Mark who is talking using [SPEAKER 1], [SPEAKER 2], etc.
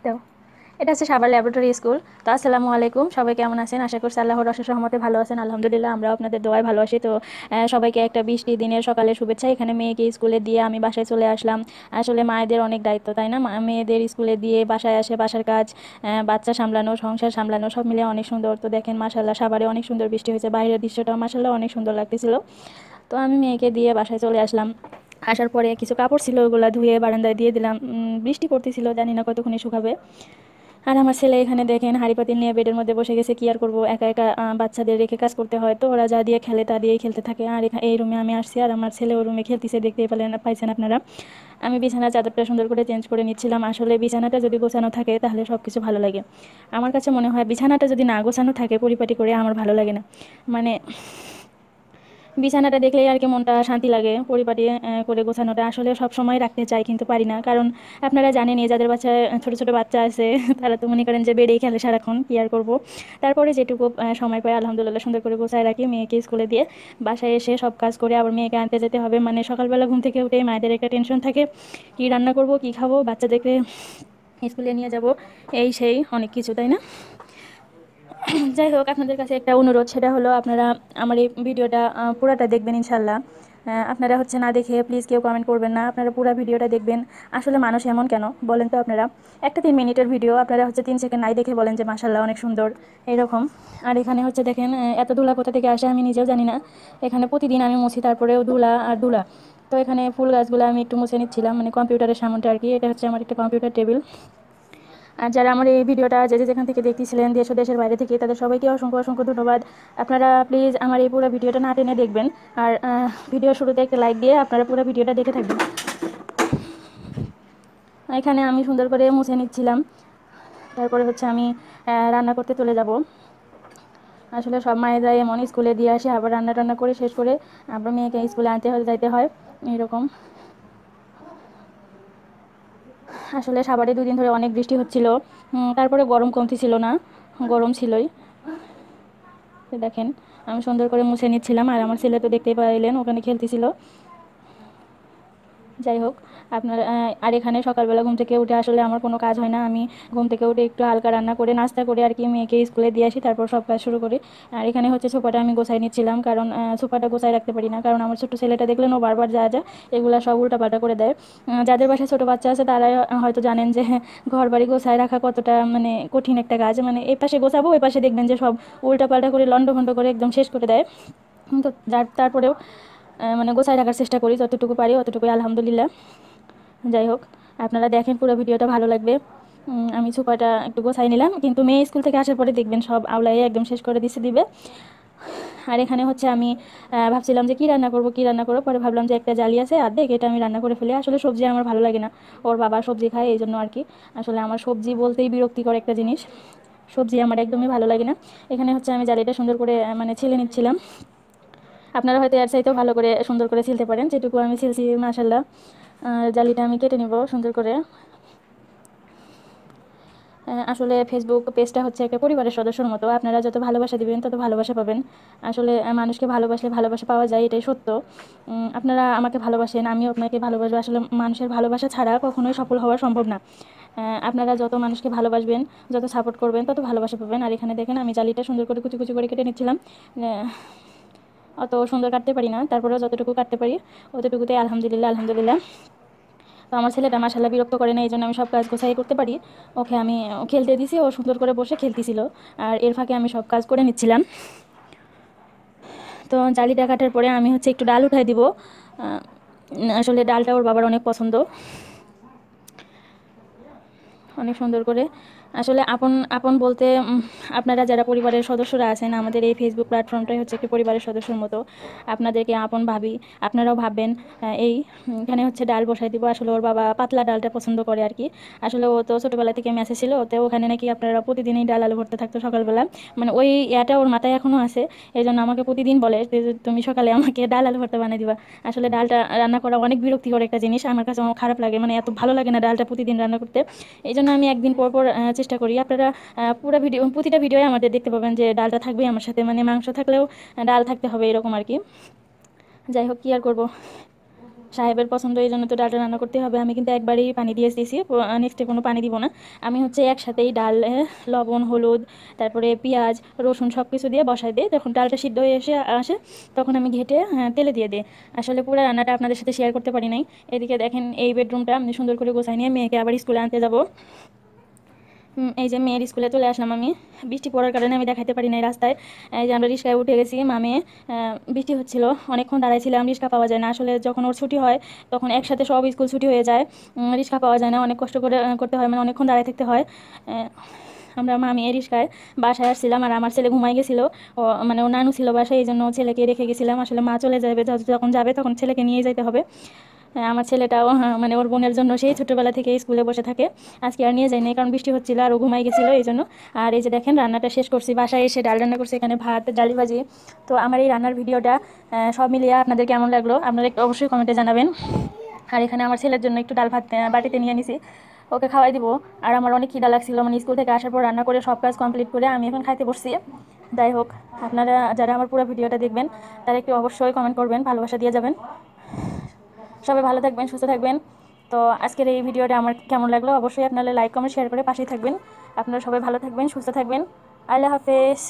[SPEAKER 1] তো এটা হচ্ছে সাভার ল্যাবরেটরি স্কুল। তো আসসালামু আলাইকুম, সবাই কেমন আছেন? আশা করছি আল্লাহর অশেষ রহমতে ভালো আছেন। আলহামদুলিল্লাহ, আমরাও আপনাদের দোয়ায় ভালো আছি। তো সবাইকে একটা বৃষ্টি দিনের সকালে শুভেচ্ছা। এখানে মেয়েকে স্কুলে দিয়ে আমি বাসায় চলে আসলাম। আসলে মায়েদের অনেক দায়িত্ব, তাই না? মেয়েদের স্কুলে দিয়ে বাসায় আসে, বাসার কাজ, বাচ্চা সামলানো, সংসার সামলানো, সব মিলে অনেক সুন্দর। তো দেখেন, মাশাল্লাহ, সাভারে অনেক সুন্দর বৃষ্টি হয়েছে। বাইরের দৃশ্যটাও মাশাল্লাহ অনেক সুন্দর লাগতেছিল। তো আমি মেয়েকে দিয়ে বাসায় চলে আসলাম। আসার পরে কিছু কাপড় ছিল, ওগুলো ধুয়ে বারান্দায় দিয়ে দিলাম। বৃষ্টি পড়তেছিল, জানি না কতক্ষণে শুকাবে। আর আমার ছেলে এখানে দেখেন হাঁড়ি পাতিল নিয়ে বেডের মধ্যে বসে গেছে। কি আর করবো, একা একা বাচ্চাদের রেখে কাজ করতে হয়, তো ওরা যা দিয়ে খেলে তা দিয়েই খেলতে থাকে। আর এই রুমে আমি আসছি, আর আমার ছেলে ও রুমে খেলতেছে, দেখতেই পাইছেন আপনারা। আমি বিছানার চাদরটা সুন্দর করে চেঞ্জ করে নিচ্ছিলাম। আসলে বিছানাটা যদি গোছানো থাকে তাহলে সব কিছু ভালো লাগে। আমার কাছে মনে হয় বিছানাটা যদি না গোছানো থাকে, পরিপাটি করে, আমার ভালো লাগে না। মানে বিছানাটা দেখলেই আর কি মনটা শান্তি লাগে। পরিপাটি করে গোছানোটা আসলে সব সময় রাখতে চাই, কিন্তু পারি না। কারণ আপনারা জানেনই, যাদের বাচ্চা ছোট ছোট বাচ্চা আছে তারা তো মনে করেন যে বেডেই খেলে সারাক্ষণ। কি আর করবো, তারপরে যেটুকু সময় পাই আলহামদুলিল্লাহ সুন্দর করে গোছায় রাখি। মেয়েকে স্কুলে দিয়ে বাসায় এসে সব কাজ করে আবার মেয়েকে আনতে যেতে হবে। মানে সকালবেলা ঘুম থেকে উঠে মায়েদের একটা টেনশন থাকে, কি রান্না করব, কি খাবো, বাচ্চাদেরকে স্কুলে নিয়ে যাব, এই সেই অনেক কিছু, তাই না? যাই হোক, আপনাদের কাছে একটা অনুরোধ, সেটা হলো আপনারা আমার এই ভিডিওটা পুরাটা দেখবেন ইনশাল্লাহ। আপনারা হচ্ছে না দেখে প্লিজ কেউ কমেন্ট করবেন না, আপনারা পুরো ভিডিওটা দেখবেন। আসলে মানুষ এমন কেন বলেন তো আপনারা? একটা 3 মিনিটের ভিডিও আপনারা হচ্ছে 3 সেকেন্ড নাই দেখে বলেন যে মাশাল্লাহ অনেক সুন্দর, এরকম। আর এখানে হচ্ছে দেখেন এত ধুলা কোথা থেকে আসে আমি নিজেও জানি না। এখানে প্রতিদিন আমি মুছি, তারপরেও ধুলা আর ধুলা। তো এখানে ফুল গাছগুলো আমি একটু মুছে নিচ্ছিলাম, মানে কম্পিউটারের সামনটা আর কি। এটা হচ্ছে আমার একটা কম্পিউটার টেবিল। আর যারা আমার এই ভিডিওটা যেখান থেকে দেখতেছিলেন, দেশ ও দেশের বাইরে থেকে, তাদের সবাইকে অসংখ্য অসংখ্য ধন্যবাদ। আপনারা প্লিজ আমার এই পুরো ভিডিওটা না টেনে দেখবেন। আর ভিডিও শুরুতে একটা লাইক দিয়ে আপনারা পুরো ভিডিওটা দেখে থাকবেন। এখানে আমি সুন্দর করে মুছে নিচ্ছিলাম। তারপরে হচ্ছে আমি রান্না করতে চলে যাব। আসলে সব মায়েরা এমন, স্কুলে দিয়ে আসে আবার রান্না টান্না করে শেষ করে আবার মেয়েকে স্কুলে আনতে যাইতে হয়, এরকম। আসলে সাভারে 2 দিন ধরে অনেক বৃষ্টি হচ্ছিল, তারপরে গরম কমতি ছিল না, গরম ছিলই। দেখেন আমি সুন্দর করে মুছে নিচ্ছিলাম, আর আমার ছেলে তো দেখতেই পাইলেন ওখানে খেলতেছিল। যাই হোক, আপনার আর এখানে সকালবেলা ঘুম থেকে উঠে আসলে আমার কোনো কাজ হয় না। আমি ঘুম থেকে উঠে একটু হালকা রান্না করে নাস্তা করে আর কি মেয়েকে স্কুলে দিয়ে আসি, তারপর সব কাজ শুরু করি। আর এখানে হচ্ছে সোফাটা আমি গোছাই নিচ্ছিলাম, কারণ সোফাটা গোছায় রাখতে পারি না, কারণ আমার ছোটো ছেলেটা দেখলেন ও বারবার যা যা এগুলো সব উল্টাপাল্টা করে দেয়। যাদের বাসায় ছোটো বাচ্চা আছে তারা হয়তো জানেন যে ঘর বাড়ি গোছায় রাখা কতটা মানে কঠিন একটা কাজ। মানে এই পাশে গোছাবো, ওই পাশে দেখবেন যে সব উল্টাপাল্টা করে লন্ডভন্ড করে একদম শেষ করে দেয়। তো তারপরেও মানে গোছায় রাখার চেষ্টা করি যতটুকু পারি, অতটুকুই আলহামদুলিল্লাহ। যাই হোক, আপনারা দেখেন পুরো ভিডিওটা, ভালো লাগবে। আমি সুপাটা একটু গোছাই নিলাম, কিন্তু মেয়ে স্কুল থেকে আসার পরে দেখবেন সব আওলাই একদম শেষ করে দিবে। আর এখানে হচ্ছে আমি ভাবছিলাম যে কী রান্না করবো কী রান্না করবো, পরে ভাবলাম যে একটা জালি আছে অর্ধেক, এটা আমি রান্না করে ফেলি। আসলে সবজি আমার ভালো লাগে না, ওর বাবা সবজি খায় এই জন্য আর কি। আসলে আমার সবজি বলতেই বিরক্তিকর একটা জিনিস, সবজি আমার একদমই ভালো লাগে না। এখানে হচ্ছে আমি জালিটা সুন্দর করে মানে ছিলে নিচ্ছিলাম। আপনারা হয়তো এর চাইতেও ভালো করে সুন্দর করে ছিলতে পারেন, যেটুকু আমি ছিলছি মাশাল্লাহ। জালিটা আমি কেটে নিব সুন্দর করে। আসলে ফেসবুক পেজটা হচ্ছে একটা পরিবারের সদস্যর মতো, আপনারা যত ভালোবাসা দিবেন তত ভালোবাসা পাবেন। আসলে মানুষকে ভালোবাসলে ভালোবাসা পাওয়া যায়, এটাই সত্য। আপনারা আমাকে ভালোবাসেন, আমিও আপনাকে ভালোবাসবো। আসলে মানুষের ভালোবাসা ছাড়া কখনোই সফল হওয়া সম্ভব না। আপনারা যত মানুষকে ভালোবাসবেন, যত সাপোর্ট করবেন, তত ভালোবাসা পাবেন। আর এখানে দেখেন আমি জালিটা সুন্দর করে কুচি কুচি করে কেটে নিচ্ছিলাম। অত সুন্দর কাটতে পারি না, তারপরেও যতটুকু কাটতে পারি অতটুকুতেই আলহামদুলিল্লাহ আলহামদুলিল্লাহ। তো আমার ছেলেটা মাশাল্লাহ বিরক্ত করে না, এই জন্য আমি সব কাজ গোছাই করতে পারি। ওকে আমি খেলতে দিছি, ও সুন্দর করে বসে খেলতেছিল, আর এর ফাঁকে আমি সব কাজ করে নিচ্ছিলাম। তো জালিটা কাটার পরে আমি হচ্ছে একটু ডাল উঠাই দিব। আসলে ডালটা ওর বাবার অনেক পছন্দ, অনেক সুন্দর করে। আসলে আপন আপন বলতে আপনারা যারা পরিবারের সদস্যরা আছেন, আমাদের এই ফেসবুক প্ল্যাটফর্মটাই হচ্ছে একটি পরিবারের সদস্যর মতো। আপনাদেরকে আপন ভাবি, আপনারাও ভাববেন। এখানে হচ্ছে ডাল বসাই দিব। আসলে ওর বাবা পাতলা ডালটা পছন্দ করে আর কি। আসলে ও তো ছোটোবেলা থেকে মেসে ছিল, তো ওখানে নাকি আপনারা প্রতিদিনই ডাল আলু ভর্তা থাকতো সকালবেলা। মানে ওই ইয়াটা ওর মাথায় এখনও আছে, এই জন্য আমাকে প্রতিদিন বলে যে তুমি সকালে আমাকে ডাল আলু ভর্তা বানিয়ে দিবা। আসলে ডালটা রান্না করা অনেক বিরক্তিকর একটা জিনিস, আমার কাছে আমার খারাপ লাগে, মানে এত ভালো লাগে না ডালটা প্রতিদিন রান্না করতে। এই জন্য আমি একদিন পর পর চেষ্টা করি। আপনারা পুরো ভিডিও, প্রতিটা ভিডিওয়ে আমাদের দেখতে পাবেন যে ডালটা থাকবেই আমার সাথে, মানে মাংস থাকলেও ডাল থাকতে হবে, এরকম আর কি। যাই হোক, কী আর করবো, সাহেবের পছন্দ, এই জন্য তো ডালটা রান্না করতে হবে। আমি কিন্তু একবারই পানি দিয়ে দিয়েছি, নেক্সটে কোনো পানি দিব না। আমি হচ্ছে একসাথেই ডাল, লবণ, হলুদ, তারপরে পেঁয়াজ, রসুন সব কিছু দিয়ে বসাই দিই। যখন ডালটা সিদ্ধ হয়ে আসে তখন আমি ঘেটে তেলে দিয়ে দিই। আসলে পুরো রান্নাটা আপনাদের সাথে শেয়ার করতে পারি নাই। এদিকে দেখেন এই বেডরুমটা আমি সুন্দর করে গোছাই নিয়ে মেয়েকে আবার স্কুলে আনতে যাব। এই যে মেয়ের স্কুলে চলে আসলাম আমি। বৃষ্টি পড়ার কারণে আমি দেখাতে পারি নাই রাস্তায়। এই যে আমরা রিক্সায় উঠে গেছি মামে। বৃষ্টি হচ্ছিল, অনেকক্ষণ দাঁড়াইছিলাম, রিক্সা পাওয়া যায় না। আসলে যখন ওর ছুটি হয় তখন একসাথে সব স্কুল ছুটি হয়ে যায়, রিক্সা পাওয়া যায় না, অনেক কষ্ট করে করতে হয়, মানে অনেকক্ষণ দাঁড়ায় থাকতে হয়। আমরা মামি রিক্সায় বাসায় আসছিলাম, আর আমার ছেলে ঘুমাই গেছিলো। মানে ও নানু ছিল বাসায়, এই জন্য ছেলেকে রেখে গেছিলাম। আসলে মা চলে যাবে, যখন যাবে তখন ছেলেকে নিয়ে যেতে হবে। আমার ছেলেটাও মানে ওর বোনের জন্য সেই ছোটোবেলা থেকে স্কুলে বসে থাকে। আজকে আর নিয়ে যায়নি, কারণ বৃষ্টি হচ্ছিল আর ও ঘুমাই গেছিলো এই জন্য। আর এই যে দেখেন রান্নাটা শেষ করছি, বাসায় এসে ডাল রান্না করছি, এখানে ভাত, ডালি ভাজি। তো আমার এই রান্নার ভিডিওটা সব মিলিয়ে আপনাদের কেমন লাগলো আপনারা একটু অবশ্যই কমেন্টে জানাবেন। আর এখানে আমার ছেলের জন্য একটু ডাল ভাত বাটিতে নিয়ে নিছি, ওকে খাওয়াই দিব। আর আমার অনেক খিদা লাগছিল, মানে স্কুল থেকে আসার পর রান্না করে সব কাজ কমপ্লিট করে আমি এখন খাইতে বসছি। যাই হোক, আপনারা যারা আমার পুরো ভিডিওটা দেখবেন তারা একটু অবশ্যই কমেন্ট করবেন, ভালোবাসা দিয়ে যাবেন। সবাই ভালো থাকবেন, সুস্থ থাকবেন। তো আজকের এই ভিডিওটা আমার কেমন লাগলো অবশ্যই আপনারা লাইক, কমেন্ট, শেয়ার করে পাশেই থাকবেন। আপনারা সবাই ভালো থাকবেন, সুস্থ থাকবেন। আল্লাহ হাফেজ।